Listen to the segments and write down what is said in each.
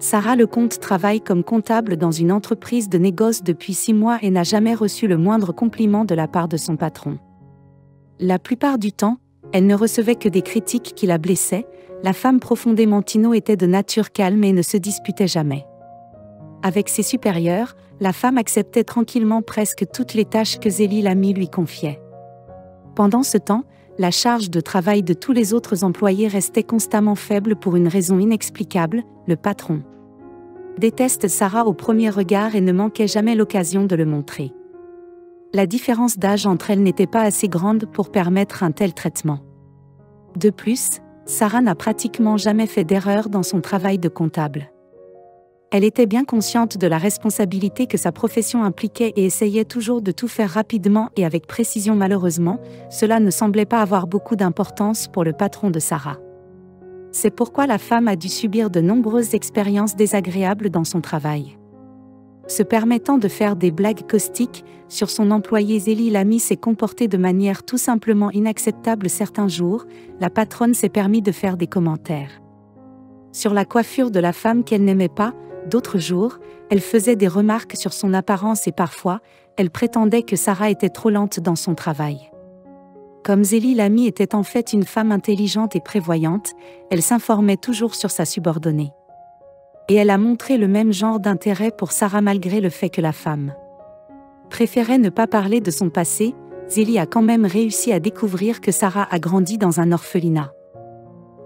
Sarah Lecomte travaille comme comptable dans une entreprise de négoce depuis 6 mois et n'a jamais reçu le moindre compliment de la part de son patron. La plupart du temps, elle ne recevait que des critiques qui la blessaient. La femme profondément Tino était de nature calme et ne se disputait jamais. Avec ses supérieurs, la femme acceptait tranquillement presque toutes les tâches que Zélie Lamy lui confiait. Pendant ce temps, la charge de travail de tous les autres employés restait constamment faible pour une raison inexplicable, le patron déteste Sarah au premier regard et ne manquait jamais l'occasion de le montrer. La différence d'âge entre elles n'était pas assez grande pour permettre un tel traitement. De plus, Sarah n'a pratiquement jamais fait d'erreur dans son travail de comptable. Elle était bien consciente de la responsabilité que sa profession impliquait et essayait toujours de tout faire rapidement et avec précision. Malheureusement, cela ne semblait pas avoir beaucoup d'importance pour le patron de Sarah. C'est pourquoi la femme a dû subir de nombreuses expériences désagréables dans son travail. Se permettant de faire des blagues caustiques sur son employé, Zélie Lamy s'est comportée de manière tout simplement inacceptable. Certains jours, la patronne s'est permis de faire des commentaires sur la coiffure de la femme qu'elle n'aimait pas. D'autres jours, elle faisait des remarques sur son apparence et parfois, elle prétendait que Sarah était trop lente dans son travail. Comme Zélie Lamy était en fait une femme intelligente et prévoyante, elle s'informait toujours sur sa subordonnée. Et elle a montré le même genre d'intérêt pour Sarah malgré le fait que la femme préférait ne pas parler de son passé. Zélie a quand même réussi à découvrir que Sarah a grandi dans un orphelinat.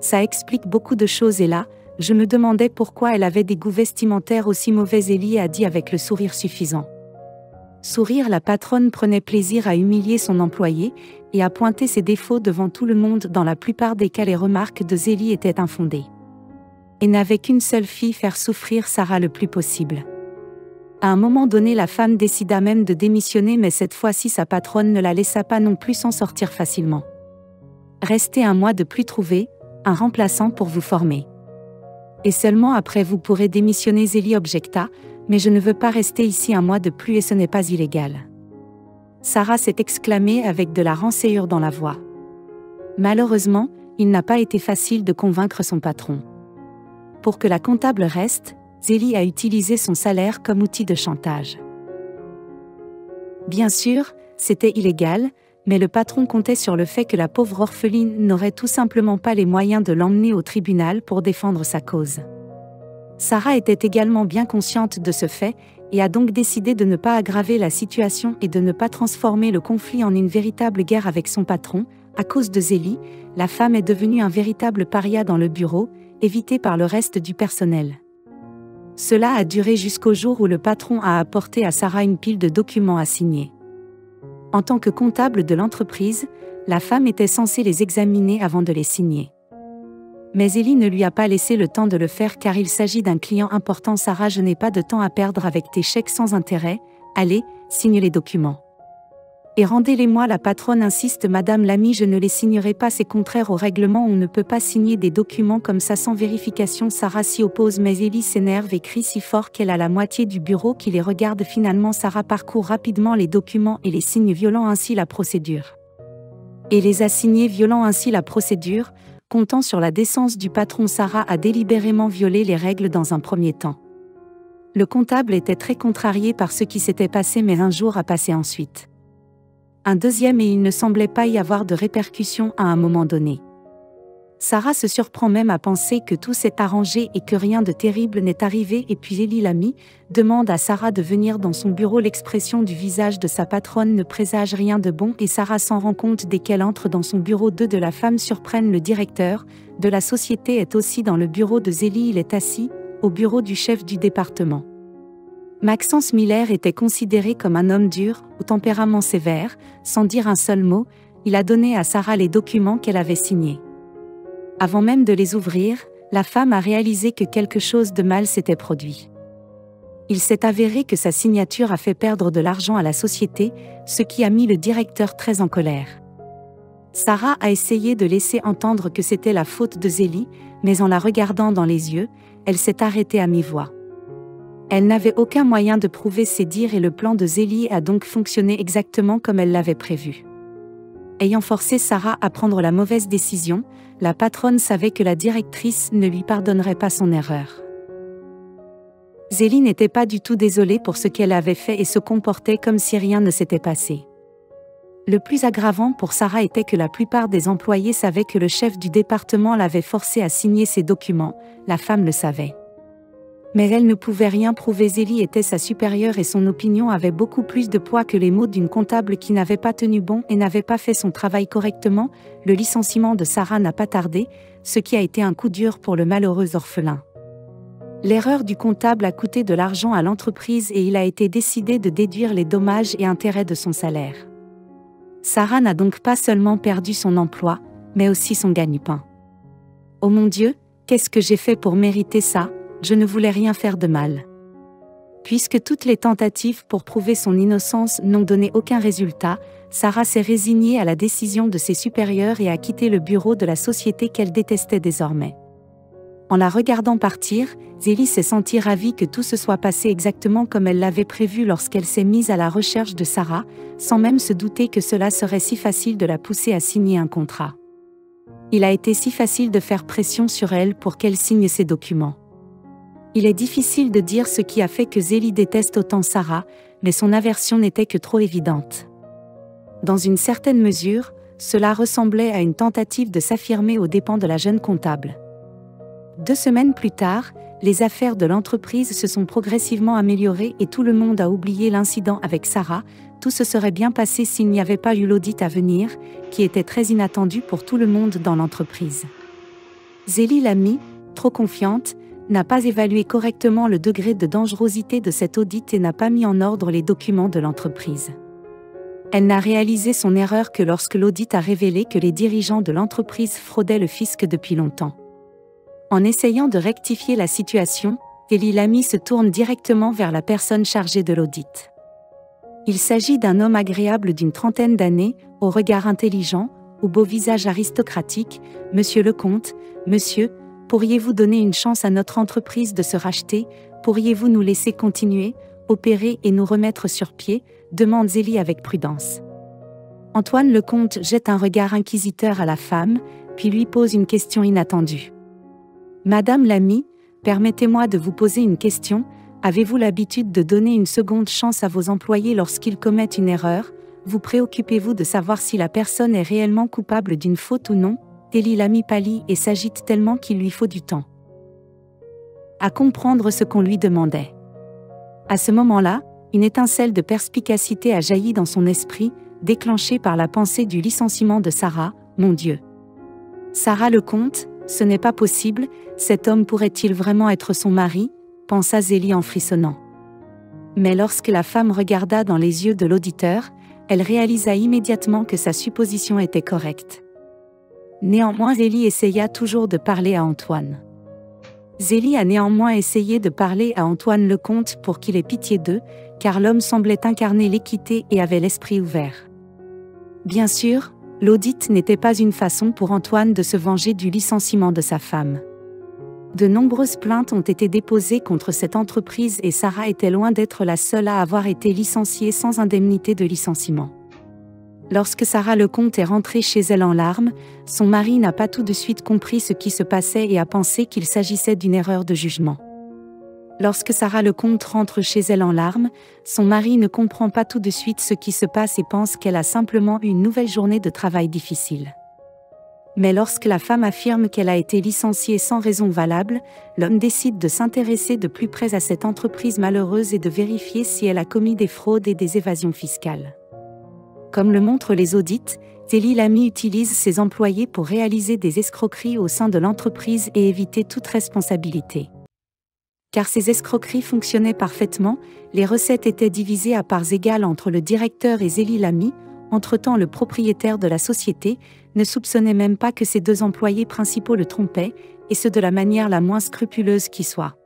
Ça explique beaucoup de choses et là, je me demandais pourquoi elle avait des goûts vestimentaires aussi mauvais. Zélie a dit avec le sourire suffisant. Sourire, la patronne prenait plaisir à humilier son employé et à pointer ses défauts devant tout le monde. Dans la plupart des cas, les remarques de Zélie étaient infondées. Et n'avait qu'une seule fille, faire souffrir Sarah le plus possible. À un moment donné, la femme décida même de démissionner, mais cette fois-ci sa patronne ne la laissa pas non plus s'en sortir facilement. Restez un mois de plus, trouver un remplaçant pour vous former. Et seulement après vous pourrez démissionner. Zélie objecta, mais je ne veux pas rester ici un mois de plus et ce n'est pas illégal. Sarah s'est exclamée avec de la rancœur dans la voix. Malheureusement, il n'a pas été facile de convaincre son patron. Pour que la comptable reste, Zélie a utilisé son salaire comme outil de chantage. Bien sûr, c'était illégal, mais le patron comptait sur le fait que la pauvre orpheline n'aurait tout simplement pas les moyens de l'emmener au tribunal pour défendre sa cause. Sarah était également bien consciente de ce fait, et a donc décidé de ne pas aggraver la situation et de ne pas transformer le conflit en une véritable guerre avec son patron. À cause de Zélie, la femme est devenue un véritable paria dans le bureau, évitée par le reste du personnel. Cela a duré jusqu'au jour où le patron a apporté à Sarah une pile de documents à signer. En tant que comptable de l'entreprise, la femme était censée les examiner avant de les signer. Mais Zélie ne lui a pas laissé le temps de le faire car il s'agit d'un client important. Sarah, je n'ai pas de temps à perdre avec tes chèques sans intérêt, allez, signe les documents. Et rendez-les-moi. La patronne insiste. Madame Lamy, je ne les signerai pas, c'est contraire au règlement, on ne peut pas signer des documents comme ça sans vérification. Sarah s'y oppose mais Zélie s'énerve et crie si fort qu'elle a la moitié du bureau qui les regarde. Finalement Sarah parcourt rapidement les documents et les signe, violant ainsi la procédure. Et les a signés, violant ainsi la procédure. Comptant sur la décence du patron, Sarah a délibérément violé les règles dans un premier temps. Le comptable était très contrarié par ce qui s'était passé mais un jour a passé ensuite. Un deuxième et il ne semblait pas y avoir de répercussions à un moment donné. Sarah se surprend même à penser que tout s'est arrangé et que rien de terrible n'est arrivé et puis Zélie Lamy demande à Sarah de venir dans son bureau. L'expression du visage de sa patronne ne présage rien de bon et Sarah s'en rend compte dès qu'elle entre dans son bureau. Deux de la femme surprennent le directeur de la société est aussi dans le bureau de Zélie. Il est assis au bureau du chef du département. Maxence Miller était considéré comme un homme dur, au tempérament sévère. Sans dire un seul mot, il a donné à Sarah les documents qu'elle avait signés. Avant même de les ouvrir, la femme a réalisé que quelque chose de mal s'était produit. Il s'est avéré que sa signature a fait perdre de l'argent à la société, ce qui a mis le directeur très en colère. Sarah a essayé de laisser entendre que c'était la faute de Zélie, mais en la regardant dans les yeux, elle s'est arrêtée à mi-voix. Elle n'avait aucun moyen de prouver ses dires et le plan de Zélie a donc fonctionné exactement comme elle l'avait prévu. Ayant forcé Sarah à prendre la mauvaise décision, la patronne savait que la directrice ne lui pardonnerait pas son erreur. Zélie n'était pas du tout désolée pour ce qu'elle avait fait et se comportait comme si rien ne s'était passé. Le plus aggravant pour Sarah était que la plupart des employés savaient que le chef du département l'avait forcée à signer ces documents, la femme le savait. Mais elle ne pouvait rien prouver. Zélie était sa supérieure et son opinion avait beaucoup plus de poids que les mots d'une comptable qui n'avait pas tenu bon et n'avait pas fait son travail correctement. Le licenciement de Sarah n'a pas tardé, ce qui a été un coup dur pour le malheureux orphelin. L'erreur du comptable a coûté de l'argent à l'entreprise et il a été décidé de déduire les dommages et intérêts de son salaire. Sarah n'a donc pas seulement perdu son emploi, mais aussi son gagne-pain. Oh mon Dieu, qu'est-ce que j'ai fait pour mériter ça? Je ne voulais rien faire de mal. Puisque toutes les tentatives pour prouver son innocence n'ont donné aucun résultat, Sarah s'est résignée à la décision de ses supérieurs et a quitté le bureau de la société qu'elle détestait désormais. En la regardant partir, Zélie s'est sentie ravie que tout se soit passé exactement comme elle l'avait prévu lorsqu'elle s'est mise à la recherche de Sarah, sans même se douter que cela serait si facile de la pousser à signer un contrat. Il a été si facile de faire pression sur elle pour qu'elle signe ces documents. Il est difficile de dire ce qui a fait que Zélie déteste autant Sarah, mais son aversion n'était que trop évidente. Dans une certaine mesure, cela ressemblait à une tentative de s'affirmer aux dépens de la jeune comptable. 2 semaines plus tard, les affaires de l'entreprise se sont progressivement améliorées et tout le monde a oublié l'incident avec Sarah. Tout se serait bien passé s'il n'y avait pas eu l'audit à venir, qui était très inattendu pour tout le monde dans l'entreprise. Zélie Lamy, trop confiante, n'a pas évalué correctement le degré de dangerosité de cet audit et n'a pas mis en ordre les documents de l'entreprise. Elle n'a réalisé son erreur que lorsque l'audit a révélé que les dirigeants de l'entreprise fraudaient le fisc depuis longtemps. En essayant de rectifier la situation, Zélie Lamy se tourne directement vers la personne chargée de l'audit. Il s'agit d'un homme agréable d'une trentaine d'années, au regard intelligent, au beau visage aristocratique. « Monsieur Lecomte, monsieur, pourriez-vous donner une chance à notre entreprise de se racheter? Pourriez-vous nous laisser continuer, opérer et nous remettre sur pied ?» demande Zélie avec prudence. Antoine Lecomte jette un regard inquisiteur à la femme, puis lui pose une question inattendue. « Madame Lamy, permettez-moi de vous poser une question. Avez-vous l'habitude de donner une seconde chance à vos employés lorsqu'ils commettent une erreur? Vous préoccupez-vous de savoir si la personne est réellement coupable d'une faute ou non ?» Zélie Lamy pâlit et s'agite tellement qu'il lui faut du temps à comprendre ce qu'on lui demandait. À ce moment-là, une étincelle de perspicacité a jailli dans son esprit, déclenchée par la pensée du licenciement de Sarah. « Mon Dieu! Sarah Lecomte, ce n'est pas possible, cet homme pourrait-il vraiment être son mari ?» pensa Zélie en frissonnant. Mais lorsque la femme regarda dans les yeux de l'auditeur, elle réalisa immédiatement que sa supposition était correcte. Néanmoins, Zélie essaya toujours de parler à Antoine. Zélie a néanmoins essayé de parler à Antoine Lecomte pour qu'il ait pitié d'eux, car l'homme semblait incarner l'équité et avait l'esprit ouvert. Bien sûr, l'audit n'était pas une façon pour Antoine de se venger du licenciement de sa femme. De nombreuses plaintes ont été déposées contre cette entreprise et Sarah était loin d'être la seule à avoir été licenciée sans indemnité de licenciement. Lorsque Sarah Lecomte est rentrée chez elle en larmes, son mari n'a pas tout de suite compris ce qui se passait et a pensé qu'il s'agissait d'une erreur de jugement. Lorsque Sarah Lecomte rentre chez elle en larmes, son mari ne comprend pas tout de suite ce qui se passe et pense qu'elle a simplement eu une nouvelle journée de travail difficile. Mais lorsque la femme affirme qu'elle a été licenciée sans raison valable, l'homme décide de s'intéresser de plus près à cette entreprise malheureuse et de vérifier si elle a commis des fraudes et des évasions fiscales. Comme le montrent les audits, Zélie Lamy utilise ses employés pour réaliser des escroqueries au sein de l'entreprise et éviter toute responsabilité. Car ces escroqueries fonctionnaient parfaitement, les recettes étaient divisées à parts égales entre le directeur et Zélie Lamy. Entre-temps, le propriétaire de la société ne soupçonnait même pas que ses 2 employés principaux le trompaient, et ce de la manière la moins scrupuleuse qui soit.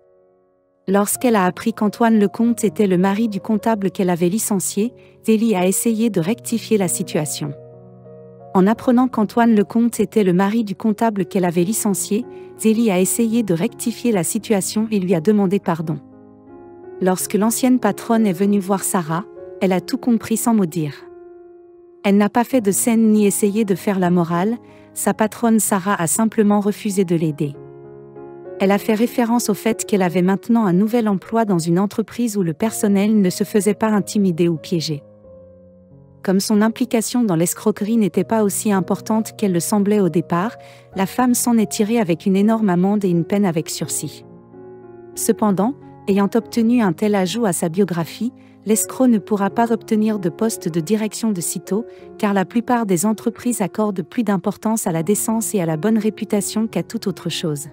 Lorsqu'elle a appris qu'Antoine Lecomte était le mari du comptable qu'elle avait licencié, Zélie a essayé de rectifier la situation. En apprenant qu'Antoine Lecomte était le mari du comptable qu'elle avait licencié, Zélie a essayé de rectifier la situation et lui a demandé pardon. Lorsque l'ancienne patronne est venue voir Sarah, elle a tout compris sans mot dire. Elle n'a pas fait de scène ni essayé de faire la morale, sa patronne Sarah a simplement refusé de l'aider. Elle a fait référence au fait qu'elle avait maintenant un nouvel emploi dans une entreprise où le personnel ne se faisait pas intimider ou piéger. Comme son implication dans l'escroquerie n'était pas aussi importante qu'elle le semblait au départ, la femme s'en est tirée avec une énorme amende et une peine avec sursis. Cependant, ayant obtenu un tel ajout à sa biographie, l'escroc ne pourra pas obtenir de poste de direction de sitôt, car la plupart des entreprises accordent plus d'importance à la décence et à la bonne réputation qu'à toute autre chose.